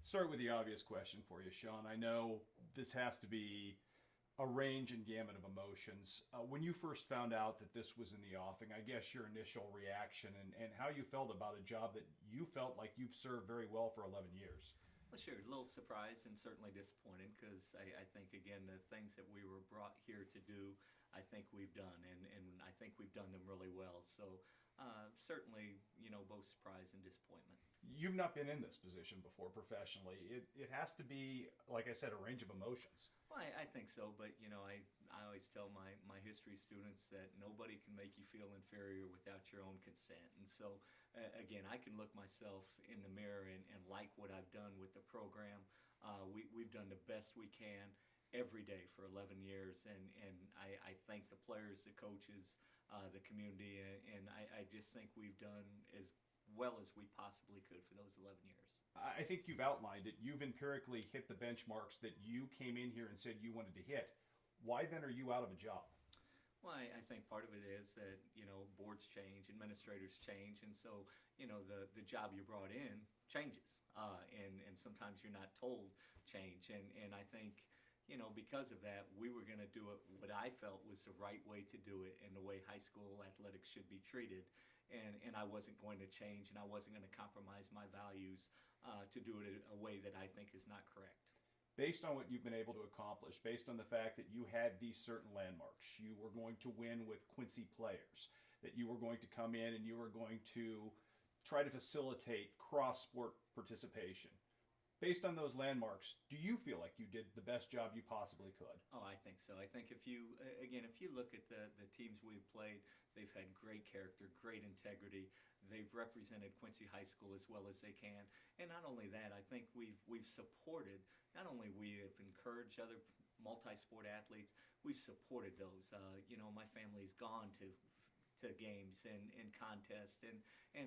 Start with the obvious question for you, Sean. I know this has to be a range and gamut of emotions. When you first found out that this was in the offing, I guess your initial reaction and how you felt about a job that you felt like you've served very well for 11 years. Well, sure, a little surprised and certainly disappointed because I think, again, the things that we were brought here to do, I think we've done, and I think we've done them really well. So, certainly, both surprise and disappointment. You've not been in this position before professionally. It has to be, like I said, a range of emotions. Well, I think so, but I always tell my history students that nobody can make you feel inferior without your own consent. And so, again, I can look myself in the mirror and like what I've done with the program. We've done the best we can every day for 11 years, and I thank the players, the coaches, the community, and I just think we've done as well as we possibly could for those 11 years. I think you've outlined it. You've empirically hit the benchmarks that you came in here and said you wanted to hit. Why then are you out of a job? Well, I think part of it is that, boards change, administrators change, and so, the job you brought in changes. And sometimes you're not told change. And I think, because of that, we were going to do it what I felt was the right way to do it and the way high school athletics should be treated. And I wasn't going to change and I wasn't going to compromise my values to do it a way that I think is not correct. Based on what you've been able to accomplish, based on the fact that you had these certain landmarks, you were going to win with Quincy players, that you were going to come in and you were going to try to facilitate cross sport participation. Based on those landmarks, do you feel like you did the best job you possibly could? Oh, I think so. I think if you look at the teams we've played, they've had great character, great integrity. They've represented Quincy High School as well as they can. And not only that, I think we've supported, not only we have encouraged other multi-sport athletes, we've supported those. My family's gone to games and contests and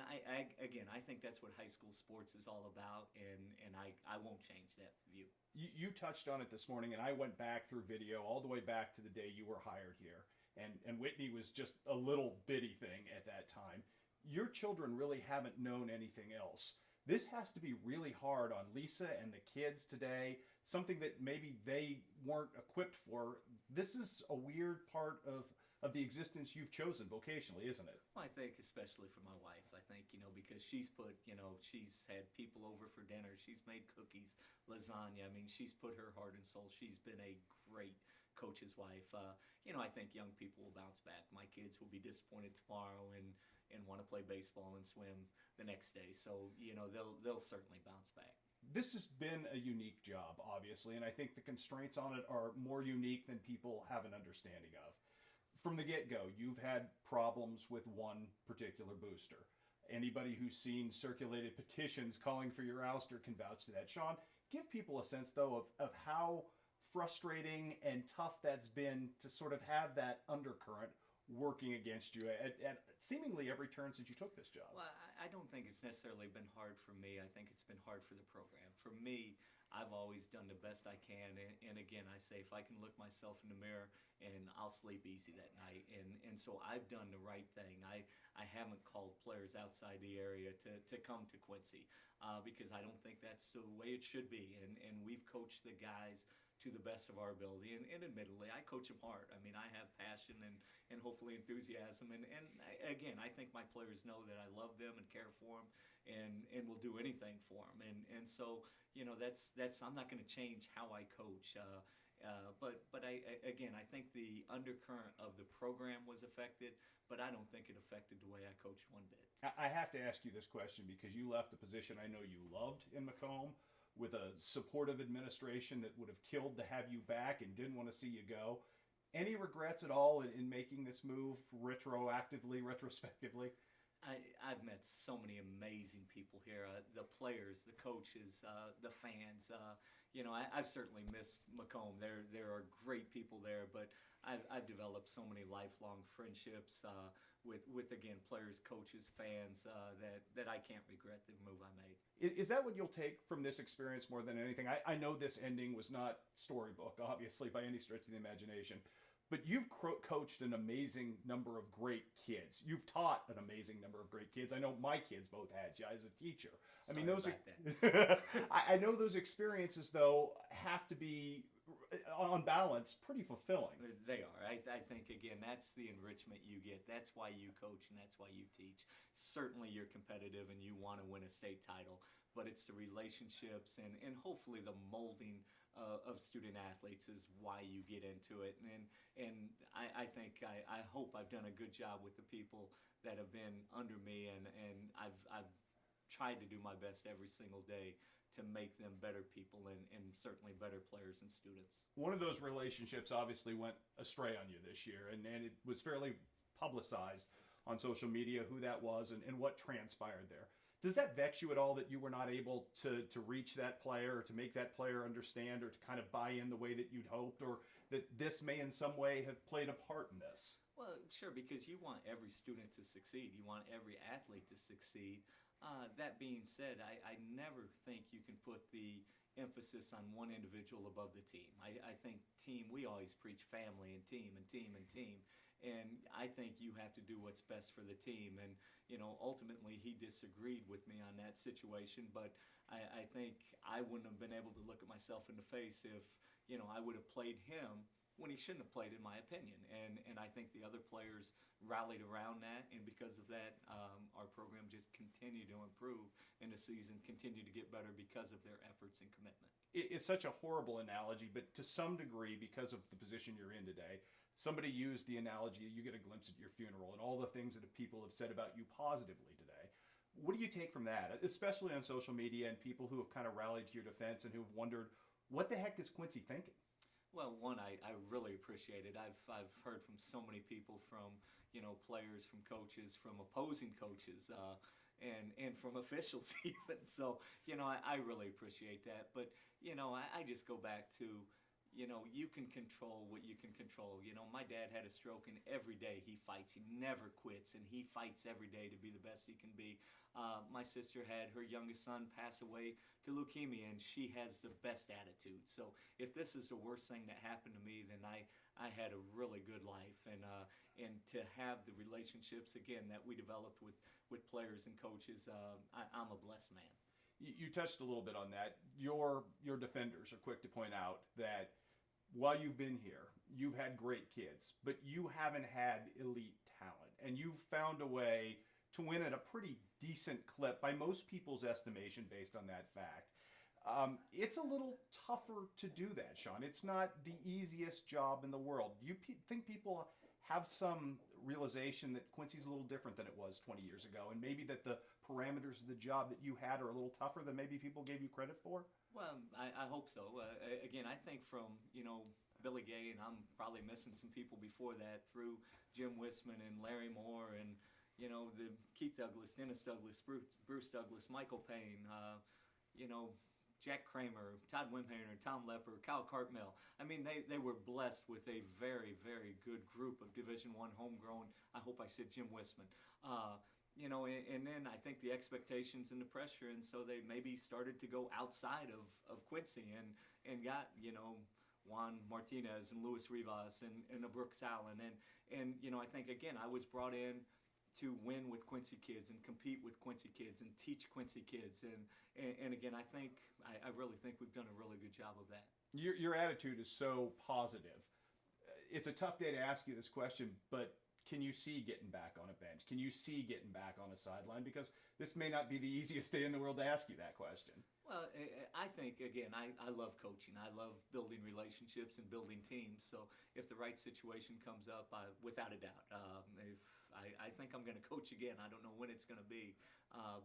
I think that's what high school sports is all about, and I won't change that view. You touched on it this morning, and I went back through video all the way back to the day you were hired here. And Whitney was just a little bitty thing at that time. Your children really haven't known anything else. This has to be really hard on Lisa and the kids today, something that maybe they weren't equipped for. This is a weird part of the existence you've chosen vocationally, isn't it? Well, I think especially for my wife, I think, because she's had people over for dinner, she's made cookies, lasagna. I mean, she's put her heart and soul. She's been a great coach's wife. I think young people will bounce back. My kids will be disappointed tomorrow and want to play baseball and swim the next day. So, they'll certainly bounce back. This has been a unique job, obviously, and I think the constraints on it are more unique than people have an understanding of. From the get-go, you've had problems with one particular booster. Anybody who's seen circulated petitions calling for your ouster can vouch to that. Sean, give people a sense, though, of how frustrating and tough that's been to sort of have that undercurrent working against you at seemingly every turn since you took this job. Well, I don't think it's necessarily been hard for me. I think it's been hard for the program. For me, I've always done the best I can. And again, I say if I can look myself in the mirror, and I'll sleep easy that night. And so I've done the right thing. I haven't called players outside the area to come to Quincy because I don't think that's the way it should be. And we've coached the guys to the best of our ability. And admittedly, I coach them hard. I mean, I have passion and hopefully enthusiasm. And again, I think my players know that I love them and care for them and will do anything for them. And so, that's I'm not going to change how I coach. But I think the undercurrent of the program was affected, but I don't think it affected the way I coached one bit. I have to ask you this question because you left a position I know you loved in Macomb with a supportive administration that would have killed to have you back and didn't want to see you go. Any regrets at all in making this move retrospectively? I've met so many amazing people here, the players, the coaches, the fans. I've certainly missed Macomb. There are great people there, but I've developed so many lifelong friendships with again players, coaches, fans that I can't regret the move I made. Is that what you'll take from this experience more than anything? I know this ending was not storybook, obviously, by any stretch of the imagination. but you've coached an amazing number of great kids. You've taught an amazing number of great kids. I know my kids both had you as a teacher. I mean, Sorry those about are, I know those experiences though have to be, on balance, pretty fulfilling. They are. I think, again, that's the enrichment you get. That's why you coach and that's why you teach. Certainly you're competitive and you want to win a state title, but it's the relationships and hopefully the molding of student athletes is why you get into it. And I think, I hope I've done a good job with the people that have been under me, and I've tried to do my best every single day to make them better people and certainly better players and students. One of those relationships obviously went astray on you this year, and it was fairly publicized on social media who that was and what transpired there. Does that vex you at all that you were not able to reach that player or to make that player understand or to kind of buy in the way that you'd hoped, or that this may in some way have played a part in this? Well, sure, because you want every student to succeed. You want every athlete to succeed. That being said, I never think you can put the emphasis on one individual above the team. I think team, we always preach family and team and team and team. And I think you have to do what's best for the team. And, ultimately he disagreed with me on that situation, but I think I wouldn't have been able to look at myself in the face if, I would have played him when he shouldn't have played, in my opinion. And I think the other players rallied around that, and because of that, our program just continued to improve, and the season continued to get better because of their efforts and commitment. It's such a horrible analogy, but to some degree, because of the position you're in today, somebody used the analogy, you get a glimpse at your funeral and all the things that people have said about you positively today. What do you take from that, especially on social media and people who have kind of rallied to your defense and who've wondered, what the heck is Quincy thinking? Well, one, I really appreciate it. I've heard from so many people, from players, from coaches, from opposing coaches, and from officials even. So I really appreciate that. But I just go back to you can control what you can control. My dad had a stroke, and every day he fights. He never quits, and he fights every day to be the best he can be. My sister had her youngest son pass away to leukemia, and she has the best attitude. So if this is the worst thing that happened to me, then I had a really good life. And to have the relationships, again, that we developed with players and coaches, I'm a blessed man. You touched a little bit on that. Your defenders are quick to point out that while you've been here, you've had great kids, but you haven't had elite talent. And you've found a way to win at a pretty decent clip by most people's estimation based on that fact. It's a little tougher to do that, Sean. It's not the easiest job in the world. Do you think people have some realization that Quincy's a little different than it was 20 years ago, and maybe that the parameters of the job that you had are a little tougher than maybe people gave you credit for? Well, I hope so. Again, I think from, Billy Gay, and I'm probably missing some people before that, through Jim Wisman and Larry Moore and, the Keith Douglas, Dennis Douglas, Bruce Douglas, Michael Payne, Jack Kramer, Todd Wimhaner, Tom Lepper, Kyle Cartmell. I mean, they were blessed with a very, very good group of Division I homegrown. I hope I said Jim Wisman. And then I think the expectations and the pressure, and so they maybe started to go outside of Quincy and got, Juan Martinez and Luis Rivas and a Brooks Allen. And I think, again, I was brought in to win with Quincy kids and compete with Quincy kids and teach Quincy kids. And again, I really think we've done a really good job of that. Your attitude is so positive. It's a tough day to ask you this question, but can you see getting back on a bench? Can you see getting back on a sideline? Because this may not be the easiest day in the world to ask you that question. Well, I think, again, I love coaching. I love building relationships and building teams. So if the right situation comes up, without a doubt, I think I'm going to coach again. I don't know when it's going to be,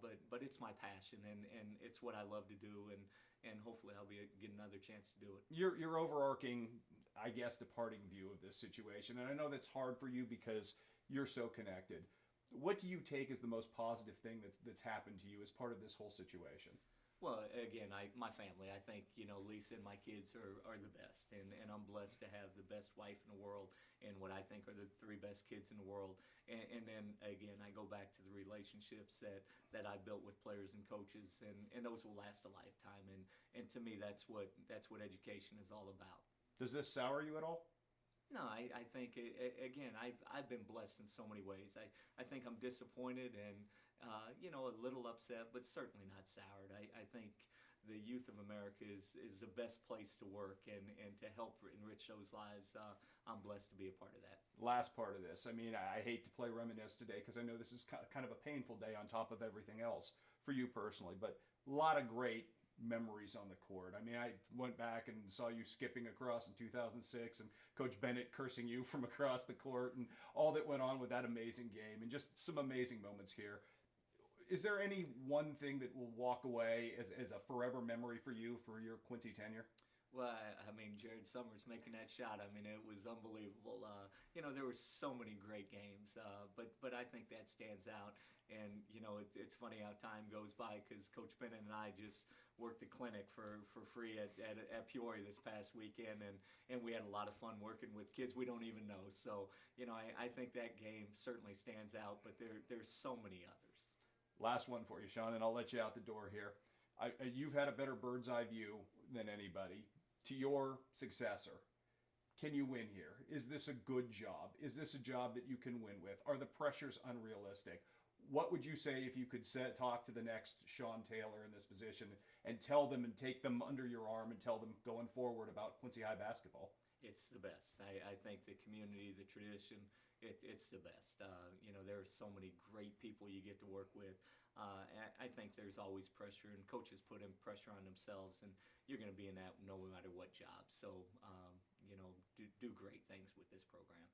but it's my passion, and it's what I love to do, and hopefully I'll get another chance to do it. Your overarching, I guess, departing view of this situation, and I know that's hard for you because you're so connected. What do you take as the most positive thing that's happened to you as part of this whole situation? Well, again, my family. I think Lisa and my kids are the best, and I'm blessed to have the best wife in the world, and what I think are the three best kids in the world. And then again, I go back to the relationships that I built with players and coaches, and those will last a lifetime. And to me, that's what education is all about. Does this sour you at all? No, I think again, I've been blessed in so many ways. I think I'm disappointed and a little upset, but certainly not soured. I think the youth of America is the best place to work and to help enrich those lives. I'm blessed to be a part of that. Last part of this. I mean, I hate to play reminisce today because I know this is kind of a painful day on top of everything else for you personally, but a lot of great memories on the court. I mean, I went back and saw you skipping across in 2006 and Coach Bennett cursing you from across the court and all that went on with that amazing game and just some amazing moments here. Is there any one thing that will walk away as a forever memory for you for your Quincy tenure? Well, I mean, Jared Summers making that shot. I mean, it was unbelievable. There were so many great games, but I think that stands out. And it's funny how time goes by because Coach Bennett and I just worked a clinic for free at Peoria this past weekend, and we had a lot of fun working with kids we don't even know. So I think that game certainly stands out. But there's so many others. Last one for you, Sean, and I'll let you out the door here. You've had a better bird's eye view than anybody. To your successor, can you win here? Is this a good job? Is this a job that you can win with? Are the pressures unrealistic? What would you say if you could talk to the next Sean Taylor in this position and tell them and take them under your arm and tell them going forward about Quincy High basketball? It's the best. I think the community, the tradition, it's the best. There are so many great people you get to work with. I think there's always pressure, and coaches put in pressure on themselves, and you're going to be in that no matter what job. So, do great things with this program.